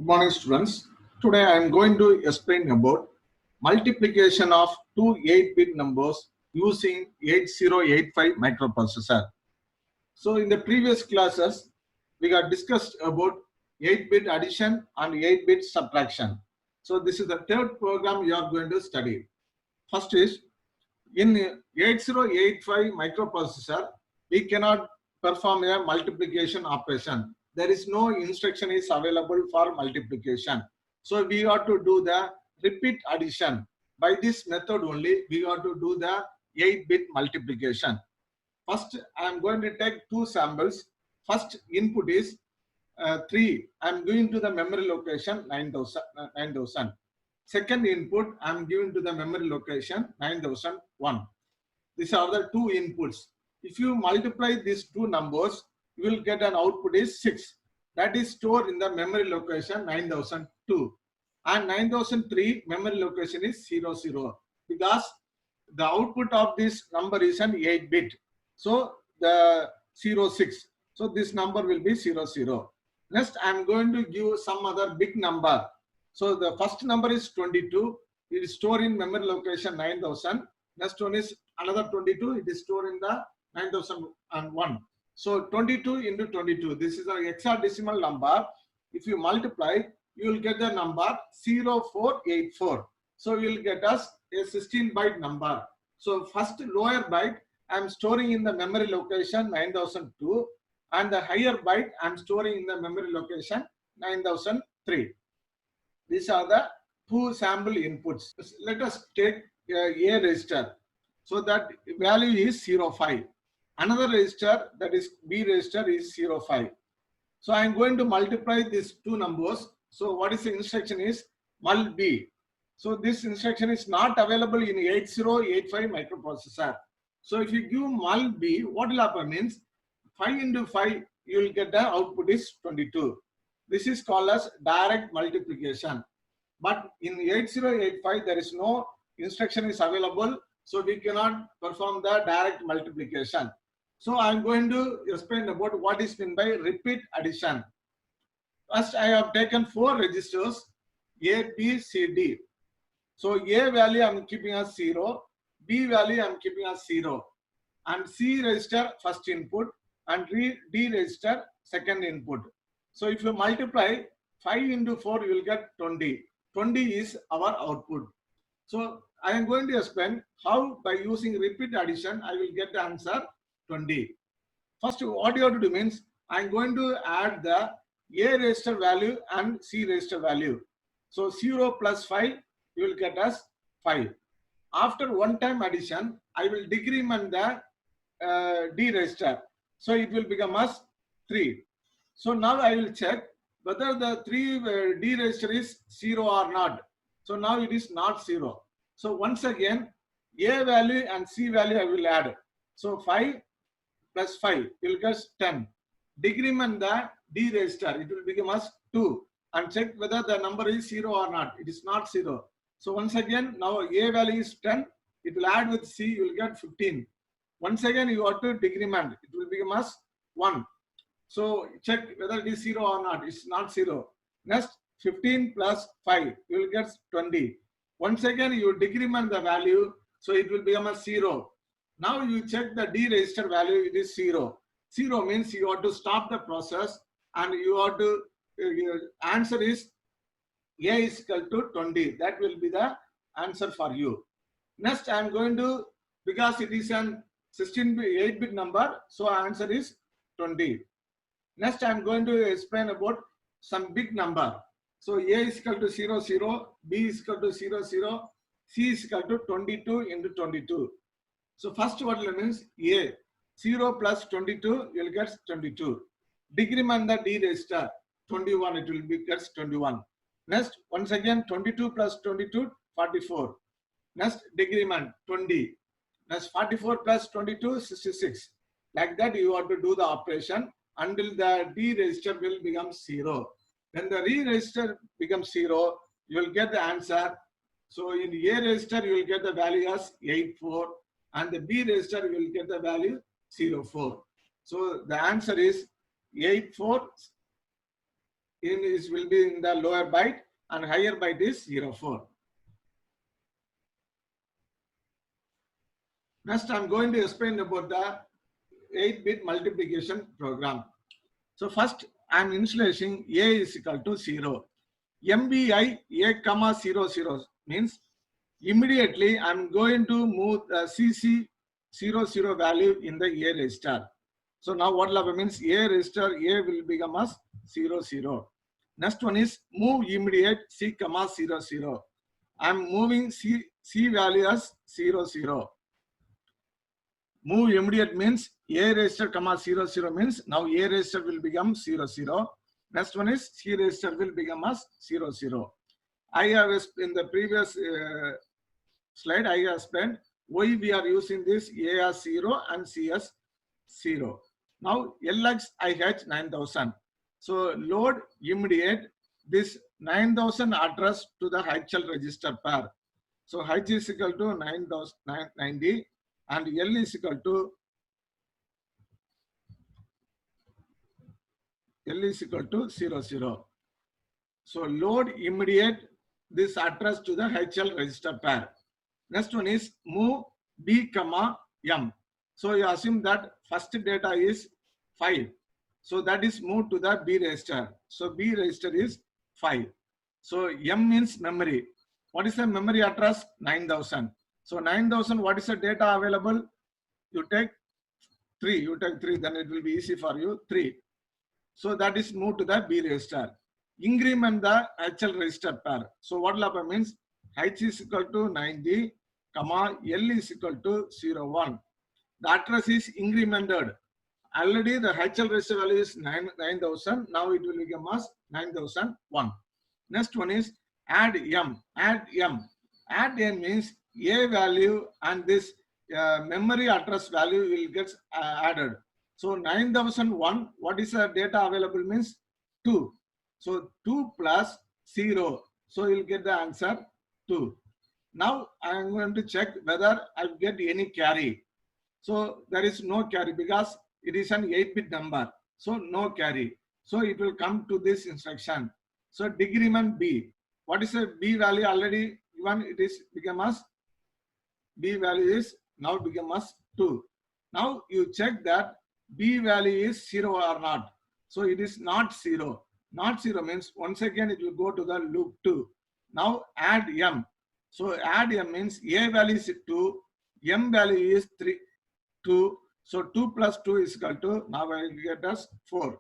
Good morning, students. Today I am going to explain about multiplication of two 8-bit numbers using 8085 microprocessor. So in the previous classes, we got discussed about 8-bit addition and 8-bit subtraction. So this is the third program you are going to study. First is, in 8085 microprocessor, we cannot perform a multiplication operation. There is no instruction is available for multiplication. So we have to do the repeat addition. By this method only, we have to do the 8-bit multiplication. First, I am going to take two samples. First input is 3. I am going to the memory location 9000. Second input, I am giving to the memory location 9001. These are the two inputs. If you multiply these two numbers, you will get an output is 6. That is stored in the memory location 9002. And 9003 memory location is 00. Because the output of this number is an 8-bit. So the 06. So this number will be 00. Next, I am going to give some other big number. So the first number is 22. It is stored in memory location 9000. Next one is another 22. It is stored in the 9001. So 22 into 22. This is an hexadecimal number. If you multiply, you will get the number 0484. So you will get us a 16-byte number. So first lower byte I am storing in the memory location 9002, and the higher byte I am storing in the memory location 9003. These are the two sample inputs. Let us take A register. So that value is 05. Another register, that is B register, is 05. So I am going to multiply these two numbers. So what is the instruction is mul B. So this instruction is not available in 8085 microprocessor. So if you give mul B, what will happen means 5 into 5, you will get the output is 22. This is called as direct multiplication. But in 8085, there is no instruction is available. So we cannot perform the direct multiplication. So I am going to explain about what is meant by repeat addition. First, I have taken 4 registers A, B, C, D. So A value I am keeping as 0, B value I am keeping as 0, and C register first input, and D register second input. So if you multiply 5 into 4, you will get 20. 20 is our output. So I am going to explain how by using repeat addition I will get the answer 20. First, what you have to do means I am going to add the A register value and C register value. So 0 plus 5 you will get as 5. After one time addition, I will decrement the D register. So it will become as 3. So now I will check whether the 3 D register is 0 or not. So now it is not 0. So once again, A value and C value I will add. So 5 plus 5 will get 10. Decrement the D register, it will become as 2. And check whether the number is 0 or not. It is not 0. So once again, now A value is 10. It will add with C, you will get 15. Once again, you have to decrement. It will become as 1. So check whether it is 0 or not. It's not 0. Next, 15 plus 5, you will get 20. Once again, you decrement the value, so it will become a 0. Now you check the D register value, it is 0. 0 means you have to stop the process, and you have to, your answer is A is equal to 20. That will be the answer for you. Next, I am going to, because it is an 8-bit number, so answer is 20. Next, I am going to explain about some big number. So A is equal to 0, 0, B is equal to 0, 0, C is equal to 22 into 22. So first what it means A, 0 plus 22, you will get 22. Decrement the D register, 21, it will be gets 21. Next, once again, 22 plus 22, 44. Next, decrement, 20. Next, 44 plus 22, 66. Like that, you have to do the operation until the D register will become 0. When the D register becomes 0, you will get the answer. So in A register, you will get the value as 84, and the B register, you will get the value 04. So the answer is 84 is will be in the lower byte and higher byte is 04. Next, I'm going to explain about the 8-bit multiplication program. So first, I'm initializing A is equal to 0. MBI A comma 00 means immediately I'm going to move the CC00 value in the A register. So now what will happen means A register A will become as 00. Next one is move immediate C comma 00. I'm moving C value as 00. Move immediate means A register comma 00 means now A register will become 00. Next one is C register will become as 00. I have in the previous slide I have explained why we are using this A as 0 and C as 0. Now LXIH 9000. So load immediate this 9000 address to the HL register pair. So H is equal to 9090 and L is equal to 00. So load immediate this address to the HL register pair. Next one is move B comma M. So you assume that first data is 5. So that is moved to the B register. So B register is 5. So M means memory. What is the memory address? 9000. So 9000, what is the data available? You take 3. You take 3, then it will be easy for you. 3. So that is moved to the B register. Increment the HL register pair. So what will happen means H is equal to 90, comma L is equal to 01. The address is incremented. Already the HL register value is 9000. Now it will become as 9001. Next one is add M. Add M. Add M means A value and this memory address value will get added. So 9001, what is the data available means 2. So 2 plus 0. So you'll get the answer 2. Now I am going to check whether I get any carry. So there is no carry because it is an 8-bit number. So no carry. So it will come to this instruction. So decrement B. What is the B value already given? It is become as B value is now become as 2. Now you check that B value is 0 or not. So it is not 0. Not 0 means once again it will go to the loop 2. Now add M. So add M means A value is 2, M value is 2. So 2 plus 2 is equal to, now I will get us 4.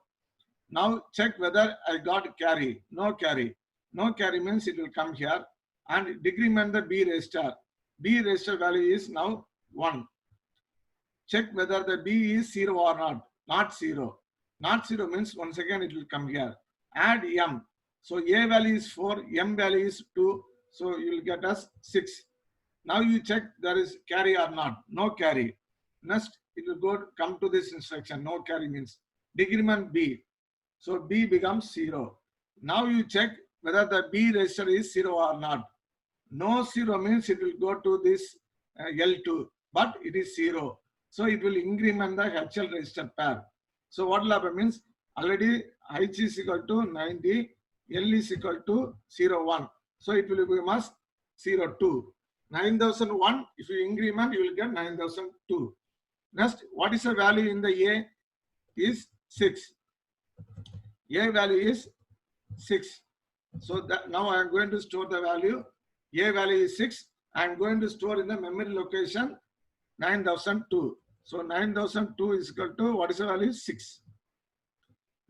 Now check whether I got carry. No carry. No carry means it will come here and decrement the B register. B register value is now 1. Check whether the B is 0 or not. Not 0. Not 0 means once again it will come here. Add M. So A value is 4, M value is 2. So you will get us 6. Now you check there is carry or not. No carry. Next it will come to this instruction. No carry means decrement B. So B becomes 0. Now you check whether the B register is 0 or not. No 0 means it will go to this L2, but it is 0. So it will increment the HL register pair. So what will happen means already H is equal to 90, L is equal to 01. So it will become as 02. 9001, if you increment, you will get 9002. Next, what is the value in the A? Is 6. A value is 6. So that now I am going to store the value. A value is 6. I am going to store in the memory location 9002. So 9002 is equal to what is the value? 6.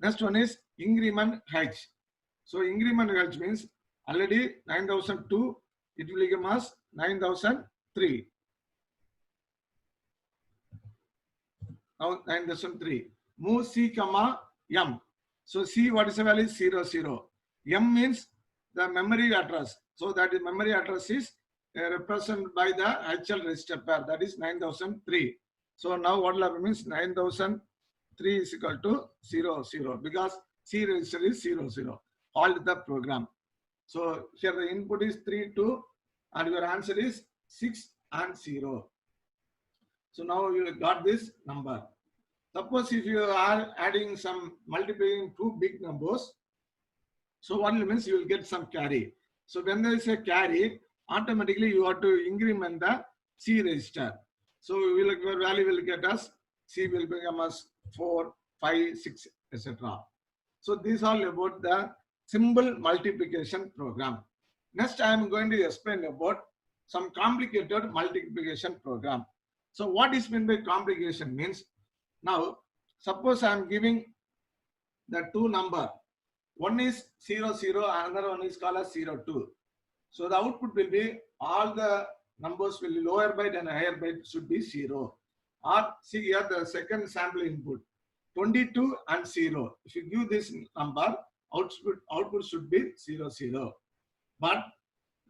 Next one is increment H. So increment H means already 9002, it will become as 9003. Now 9003. Move C comma M. So C, what is the value? 00. M means the memory address. So that is memory address is represented by the HL register pair, that is 9003. So now what will happen means 9003 is equal to 00 because C register is 00. Halt the program. So here the input is 3, 2 and your answer is 6 and 0. So now you got this number. Suppose if you are adding some multiplying two big numbers, So what it means, you will get some carry. So when there is a carry, automatically you have to increment the C register. So your value will get us, C will become as 4, 5, 6, etc. So these are about the symbol multiplication program. Next, I am going to explain about some complicated multiplication program. So what is meant by complication means, now suppose I am giving the two number. One is 0, 0, another one is called as 0, 2. So the output will be all the numbers will be lower byte and higher byte should be 0. Or see here the second sample input 22 and 0. If you give this number, output should be 0, 0. But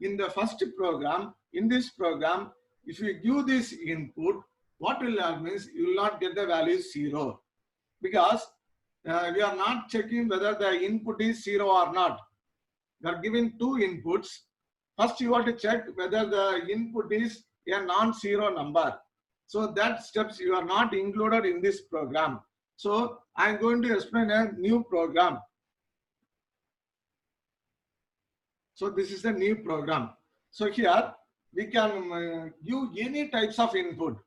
in the first program, in this program, if you give this input, what will happen is you will not get the value 0, because we are not checking whether the input is 0 or not. We are giving two inputs. First, you want to check whether the input is a non-zero number. So that steps you are not included in this program. So I am going to explain a new program. So this is a new program. So here we can give any types of input.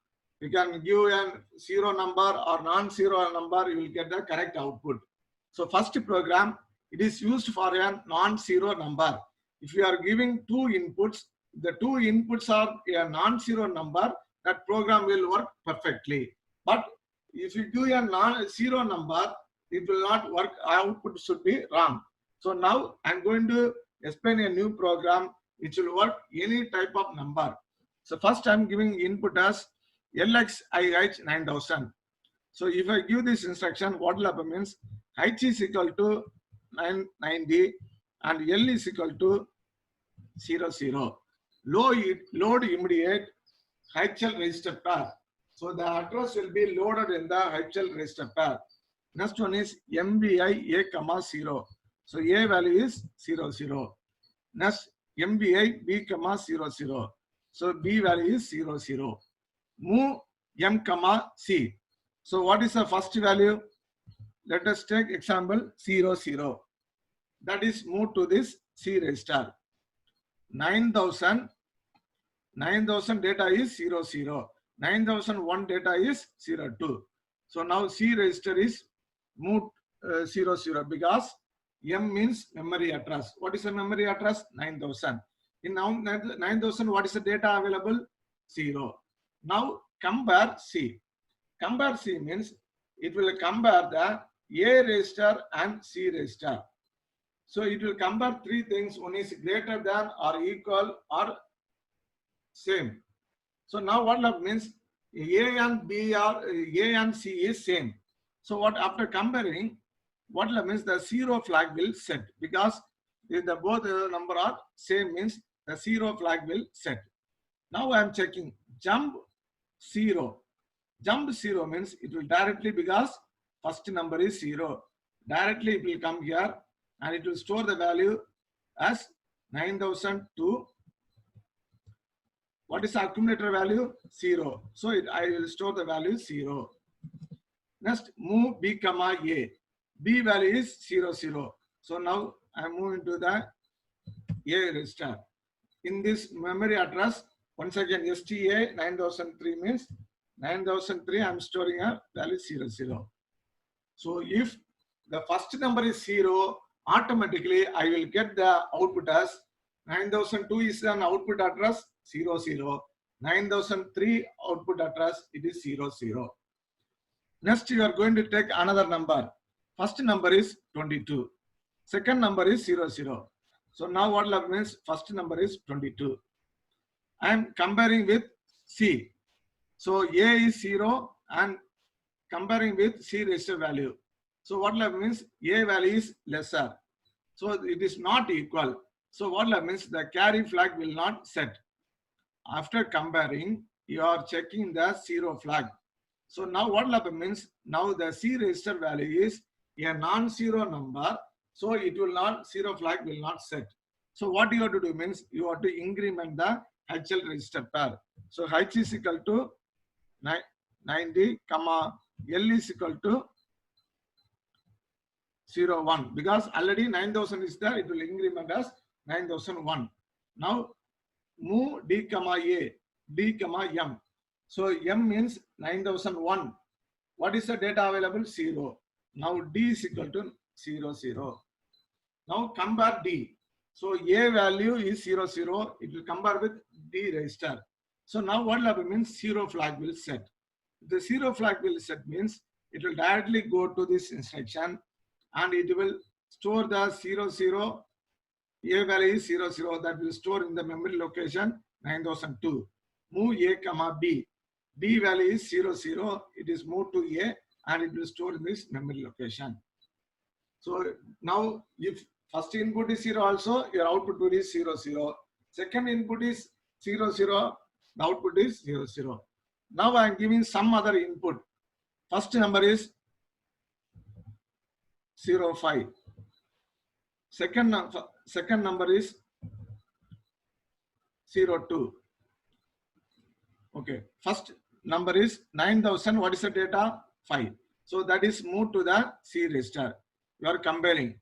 You can give a 0 number or non-zero number, you will get the correct output. So first program, it is used for a non-zero number. If you are giving two inputs, the two inputs are a non-zero number, that program will work perfectly. But if you give a non-zero number, it will not work, output should be wrong. So now I'm going to explain a new program which will work any type of number. So first I'm giving input as LXIH 9000. So if I give this instruction, what will happen means H is equal to 990 and L is equal to 00. Load immediate HL register pair. So the address will be loaded in the HL register pair. Next one is MVI A, 0. So A value is 00. Next MVI B, 00. So B value is 00. Move M, C. So what is the first value? Let us take example 00. That is move to this C register. 9000 data is 00. 9001 data is 02. So now C register is moved 00 because M means memory address. What is the memory address? 9000. In now 9000, what is the data available? 0. Now compare C. Compare C means it will compare the A register and C register. So it will compare three things. One is greater than or equal or same. So now what that means, A and B are A and C is same. So what after comparing, what that means the 0 flag will set, because if the both number are same means the 0 flag will set. Now I am checking jump 0. Jump 0 means it will directly, because first number is 0. Directly it will come here and it will store the value as 9002. What is the accumulator value? 0. So I will store the value 0. Next, move B, A. B value is 00. So now I move into the A register. In this memory address, once again STA 9003 means 9003 I am storing a value 00. So if the first number is 0, automatically I will get the output as 9002 is an output address 00. 9003 output address, it is 00. Next you are going to take another number. First number is 22. Second number is 00. So now what means first number is 22. I am comparing with C. So A is 0 and comparing with C register value. So what means A value is lesser. So it is not equal. So what means the carry flag will not set. After comparing, you are checking the 0 flag. So now what means now the C register value is a non-zero number. So it will not, 0 flag will not set. So what you have to do means you have to increment the HL register pair. So H is equal to 90, L is equal to 0 1 because already 9000 is there, it will increment as 9001. Now move D comma A, D comma M. So M means 9001. What is the data available? 0. Now D is equal to 0 0. Now compare D. So A value is 0 0. It will compare with D register. So now what will happen means 0 flag will set. The 0 flag will set means it will directly go to this instruction and it will store the 0 0. A value is 0 0 that will store in the memory location 9002. Move A comma B. B value is 0 0. It is moved to A and it will store in this memory location. So now if first input is 0 also, your output will is 0 0. Second input is 0 0. The output is 0 0. Now I am giving some other input. First number is 0 5. Second number is 0 2. Okay. First number is 9000. What is the data? 5. So that is moved to the C register. You are comparing.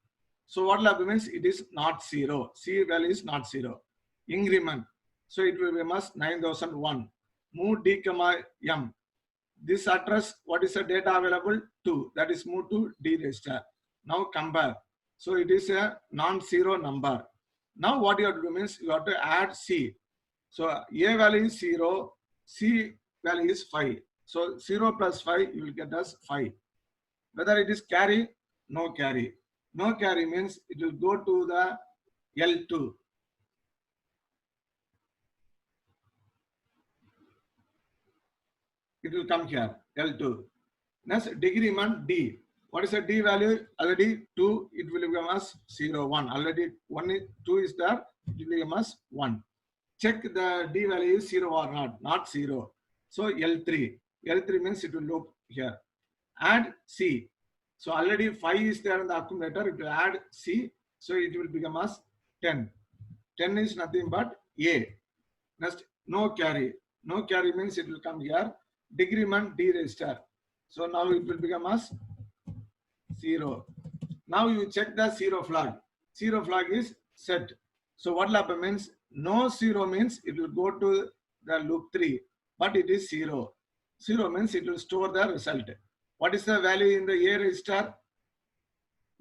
So what will happen means it is not 0. C value is not 0. Increment. So it will be must 9001. Move D comma M. This address, what is the data available? 2. That is moved to D register. Now compare. So it is a non-zero number. Now what you have to do means you have to add C. So A value is 0. C value is 5. So 0 plus 5 you will get as 5. Whether it is carry, no carry. No carry means it will go to the L2. It will come here, L2. Next, decrement D. What is the D value? Already 2, it will become as 0, 1. Already 2 is there, it will become as 1. Check the D value is 0 or not 0. So L3. L3 means it will loop here. Add C. So already 5 is there in the accumulator, it will add C. So it will become as 10. 10 is nothing but A. Next, no carry. No carry means it will come here. Decrement D register. So now it will become as 0. Now you check the 0 flag. 0 flag is set. So what will happen means no 0 means it will go to the loop 3, but it is 0. 0 means it will store the result. What is the value in the A register?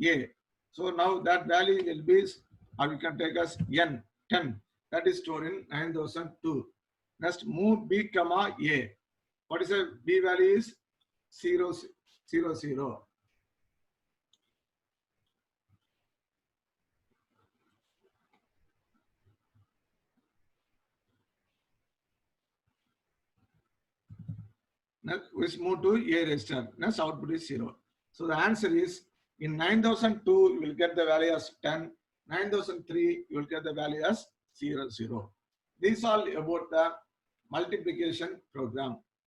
A. So now that value will be, or we can take as N, 10. That is stored in 9002. Next, move B comma A. What is the B value is 0 0 0. Next, we move to A register. Next output is 0. So the answer is in 9002 you will get the value as 10. 9003 you will get the value as 0 0. These all about the multiplication program.